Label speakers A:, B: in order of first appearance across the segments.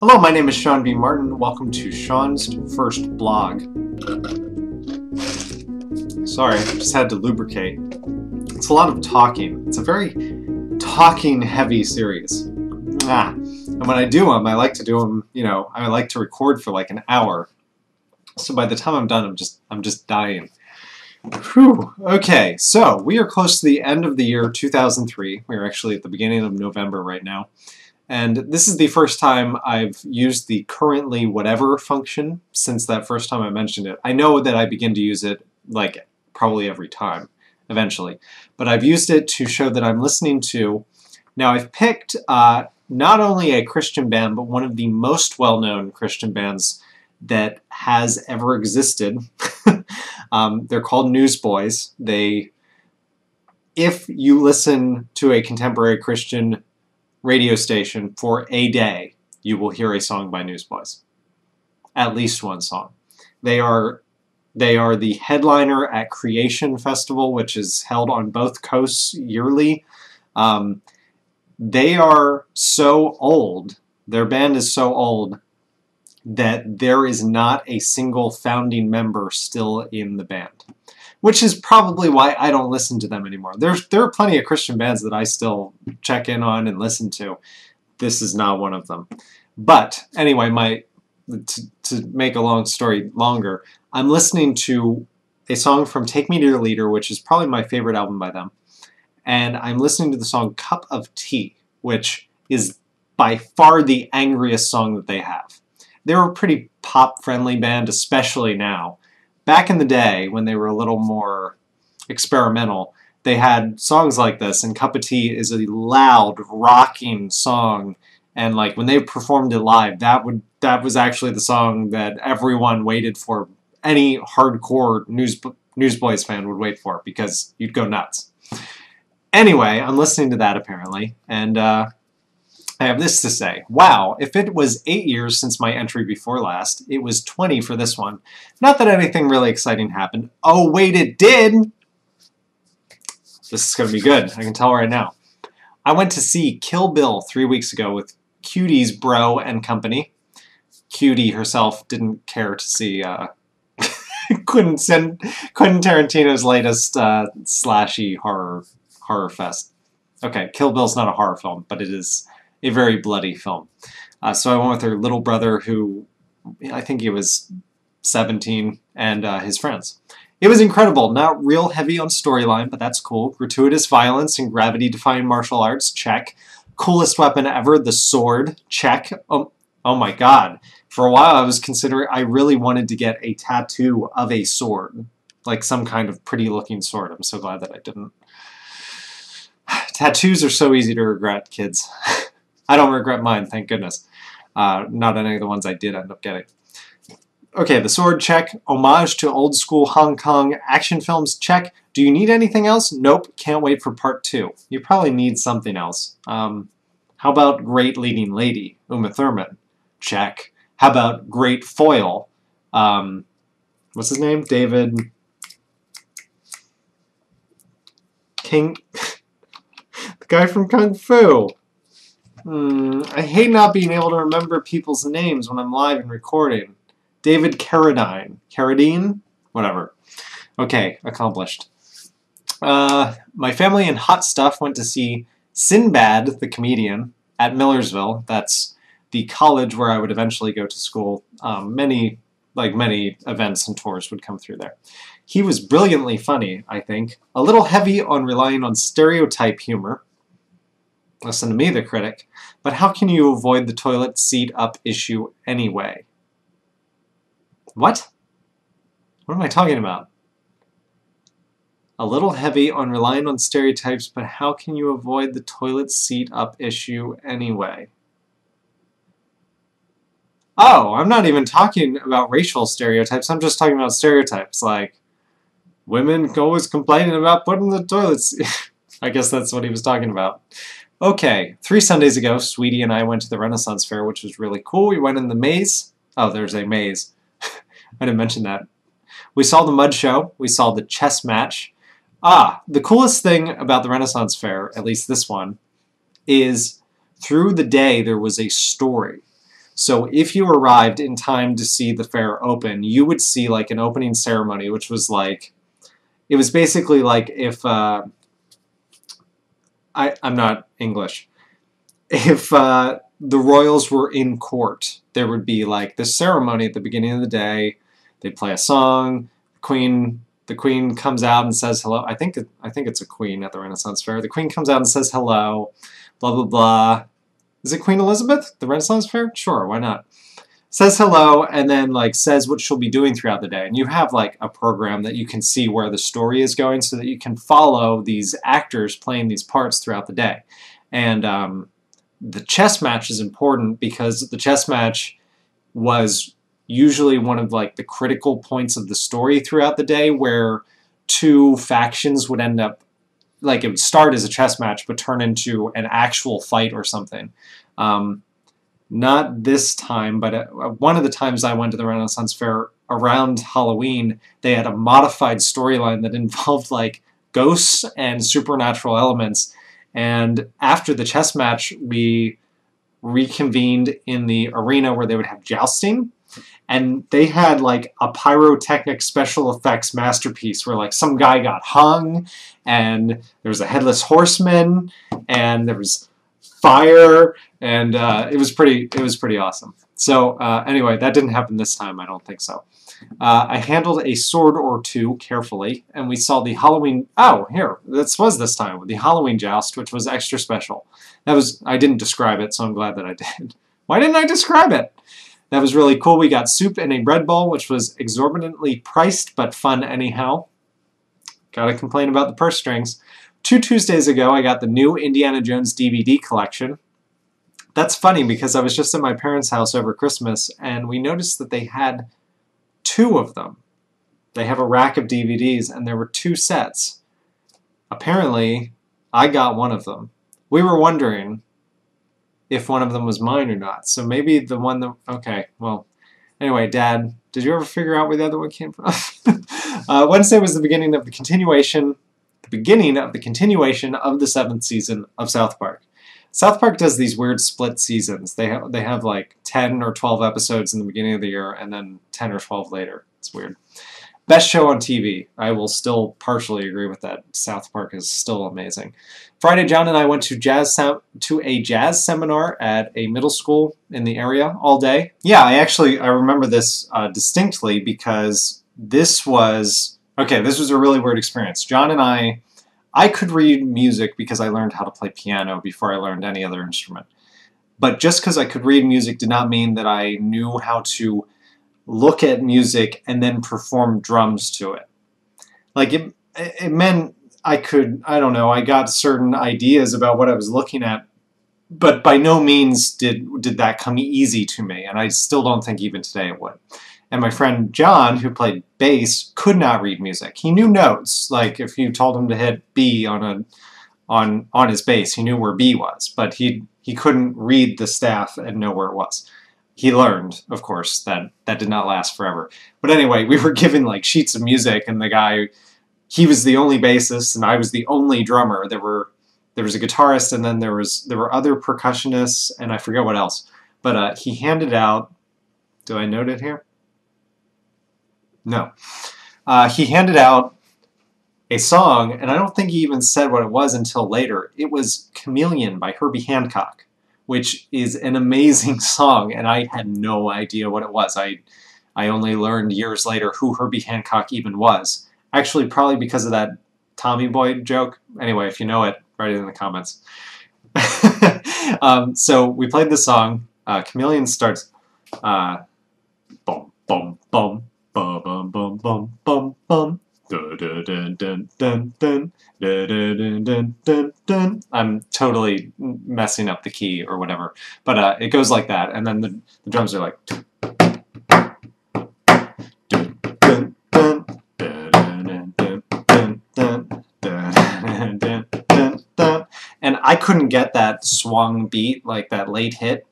A: Hello, my name is Shawn B. Martin. Welcome to Shawn's first blog. Sorry, I just had to lubricate. It's a lot of talking. It's a very talking-heavy series. And when I do them, I like to do them, I like to record for like an hour. So by the time I'm done, I'm just dying. Whew. Okay, so we are close to the end of the year 2003. We're actually at the beginning of November right now. And this is the first time I've used the currently whatever function since that first time I mentioned it. I know that I begin to use it like probably every time eventually, but I've used it to show that I'm listening to. Now I've picked not only a Christian band, but one of the most well-known Christian bands that has ever existed. They're called Newsboys. If you listen to a contemporary Christian radio station for a day, you will hear a song by Newsboys. At least one song. They are the headliner at Creation Festival, which is held on both coasts yearly. They are so old, their band is so old, that there is not a single founding member still in the band. Which is probably why I don't listen to them anymore. There are plenty of Christian bands that I still check in on and listen to. This is not one of them. But anyway, to make a long story longer, I'm listening to a song from Take Me to Your Leader, which is probably my favorite album by them. And I'm listening to the song Cup of Tea, which is by far the angriest song that they have. They're a pretty pop-friendly band, especially now. Back in the day, when they were a little more experimental, they had songs like this, and Cup of Tea is a loud, rocking song, and like when they performed it live, that was actually the song that everyone waited for. Any hardcore Newsboys fan would wait for, because you'd go nuts. Anyway, I'm listening to that apparently, and I have this to say. Wow, if it was 8 years since my entry before last, it was 20 for this one. Not that anything really exciting happened. Oh, wait, it did! This is going to be good. I can tell right now. I went to see Kill Bill 3 weeks ago with Cutie's bro and company. Cutie herself didn't care to see Quentin Tarantino's latest slashy horror fest. Okay, Kill Bill's not a horror film, but it is a very bloody film. So I went with her little brother, who I think he was 17, and his friends. It was incredible. Not real heavy on storyline, but that's cool. Gratuitous violence and gravity-defying martial arts, check. Coolest weapon ever, the sword, check. Oh my god. For a while I really wanted to get a tattoo of a sword. Like some kind of pretty-looking sword. I'm so glad that I didn't. Tattoos are so easy to regret, kids. I don't regret mine, thank goodness. Not any of the ones I did end up getting. Okay, the sword, check. Homage to old school Hong Kong action films, check. Do you need anything else? Nope, can't wait for part 2. You probably need something else. How about great leading lady, Uma Thurman? Check. How about great foil? What's his name? David King? The guy from Kung Fu. I hate not being able to remember people's names when I'm live and recording. David Carradine. Carradine? Whatever. Okay, accomplished. My family and Hot Stuff went to see Sinbad, the comedian, at Millersville. That's the college where I would eventually go to school. Many events and tours would come through there. He was brilliantly funny, I think. A little heavy on relying on stereotype humor. Listen to me, the critic. But how can you avoid the toilet seat up issue anyway? What? What am I talking about? A little heavy on relying on stereotypes, but how can you avoid the toilet seat up issue anyway? Oh, I'm not even talking about racial stereotypes. I'm just talking about stereotypes, like women always complaining about putting the toilets. I guess that's what he was talking about. Okay, 3 Sundays ago, Sweetie and I went to the Renaissance Fair, which was really cool. We went in the maze. Oh, there's a maze. I didn't mention that. We saw the mud show. We saw the chess match. The coolest thing about the Renaissance Fair, at least this one, is through the day there was a story. So if you arrived in time to see the fair open, you would see like an opening ceremony, which was like, it was basically like if, I'm not English, if the royals were in court, there would be like this ceremony at the beginning of the day. They'd play a song, the queen comes out and says hello. I think it's a queen at the Renaissance Fair. The queen comes out and says hello, blah, blah, blah. Is it Queen Elizabeth? The Renaissance Fair? Sure, why not? Says hello, and then like says what she'll be doing throughout the day. And you have like a program that you can see where the story is going so that you can follow these actors playing these parts throughout the day. And the chess match is important because the chess match was usually one of like the critical points of the story throughout the day, where two factions would end up, like it would start as a chess match but turn into an actual fight or something. Not this time, but one of the times I went to the Renaissance Fair around Halloween, they had a modified storyline that involved like ghosts and supernatural elements. And after the chess match, we reconvened in the arena where they would have jousting. And they had like a pyrotechnic special effects masterpiece where like some guy got hung, and there was a headless horseman, and there was fire, and it was pretty awesome. So anyway, that didn't happen this time. I don't think so. I handled a sword or two carefully, and we saw the Halloween. Oh, here, this was this time the Halloween joust, which was extra special. I didn't describe it, so I'm glad that I did. Why didn't I describe it? That was really cool. We got soup in a bread bowl, which was exorbitantly priced, but fun anyhow. Gotta complain about the purse strings. 2 Tuesdays ago, I got the new Indiana Jones DVD collection. That's funny because I was just at my parents' house over Christmas, and we noticed that they had 2 of them. They have a rack of DVDs, and there were 2 sets. Apparently, I got one of them. We were wondering if one of them was mine or not. So maybe the one that... Okay, well... Anyway, Dad, did you ever figure out where the other one came from? Wednesday was the beginning of the continuation... of the 7th season of South Park. South Park does these weird split seasons. They have like 10 or 12 episodes in the beginning of the year and then 10 or 12 later. It's weird. Best show on TV. I will still partially agree with that. South Park is still amazing. Friday, John and I went to a jazz seminar at a middle school in the area all day. Yeah, I remember this distinctly because this was a really weird experience. John and I could read music because I learned how to play piano before I learned any other instrument. But just because I could read music did not mean that I knew how to look at music and then perform drums to it. Like, it meant I got certain ideas about what I was looking at, but by no means did that come easy to me, and I still don't think even today it would. And my friend John, who played bass, could not read music. He knew notes, like if you told him to hit B on his bass, he knew where B was, but he couldn't read the staff and know where it was. He learned, of course, that did not last forever. But anyway, we were given like sheets of music, and the guy, he was the only bassist, and I was the only drummer. There was a guitarist, and then there were other percussionists, and I forget what else. But he handed out. Do I note it here? No. He handed out a song, and I don't think he even said what it was until later. It was Chameleon by Herbie Hancock, which is an amazing song, and I had no idea what it was. I only learned years later who Herbie Hancock even was. Actually, probably because of that Tommy Boy joke. Anyway, if you know it, write it in the comments. So we played the song. Chameleon starts... bum, bum, bum. Bum bum bum bum bum bum. Dun, dun, dun, dun, dun, dun, dun, dun, dun, dun. I'm totally messing up the key or whatever, but it goes like that, and then the drums are like. And I couldn't get that swung beat, like that late hit,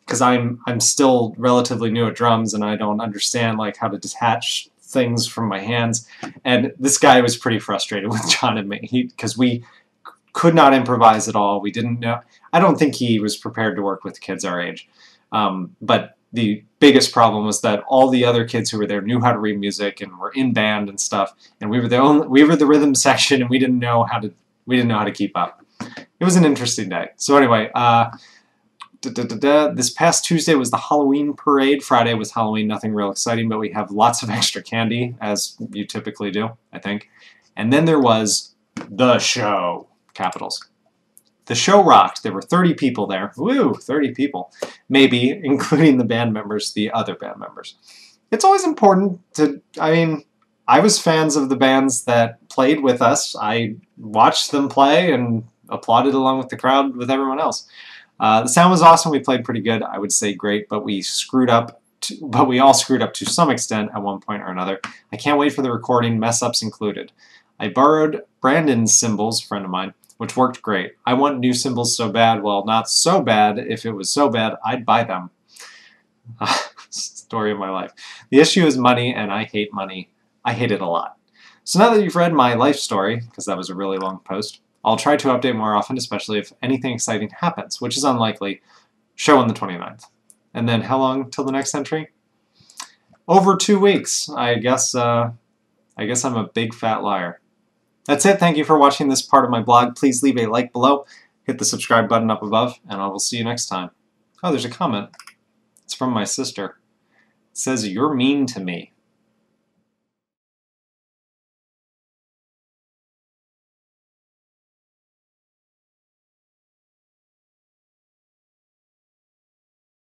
A: because I'm still relatively new at drums, and I don't understand like how to detach things from my hands. And this guy was pretty frustrated with John and me because we could not improvise at all. We didn't know. I don't think he was prepared to work with kids our age. But the biggest problem was that all the other kids who were there knew how to read music and were in band and stuff, and we were the rhythm section, and we didn't know how to keep up. It was an interesting day. So anyway, this past Tuesday was the Halloween parade. Friday was Halloween, nothing real exciting, but we have lots of extra candy, as you typically do, I think. And then there was the show, capitals. The show rocked. There were 30 people there. Woo, 30 people. Maybe, including the band members, the other band members. It's always important to, I mean, I was fans of the bands that played with us. I watched them play and applauded along with the crowd with everyone else. The sound was awesome. We played pretty good. I would say great, but we screwed up. But we all screwed up to some extent at one point or another. I can't wait for the recording, mess-ups included. I borrowed Brandon's cymbals, a friend of mine, which worked great. I want new cymbals so bad. Well, not so bad. If it was so bad, I'd buy them. Story of my life. The issue is money, and I hate money. I hate it a lot. So now that you've read my life story, because that was a really long post, I'll try to update more often, especially if anything exciting happens, which is unlikely. Show on the 29th. And then how long till the next entry? Over 2 weeks. I guess I'm a big fat liar. That's it. Thank you for watching this part of my blog. Please leave a like below, hit the subscribe button up above, and I will see you next time. Oh, there's a comment. It's from my sister. It says, "You're mean to me."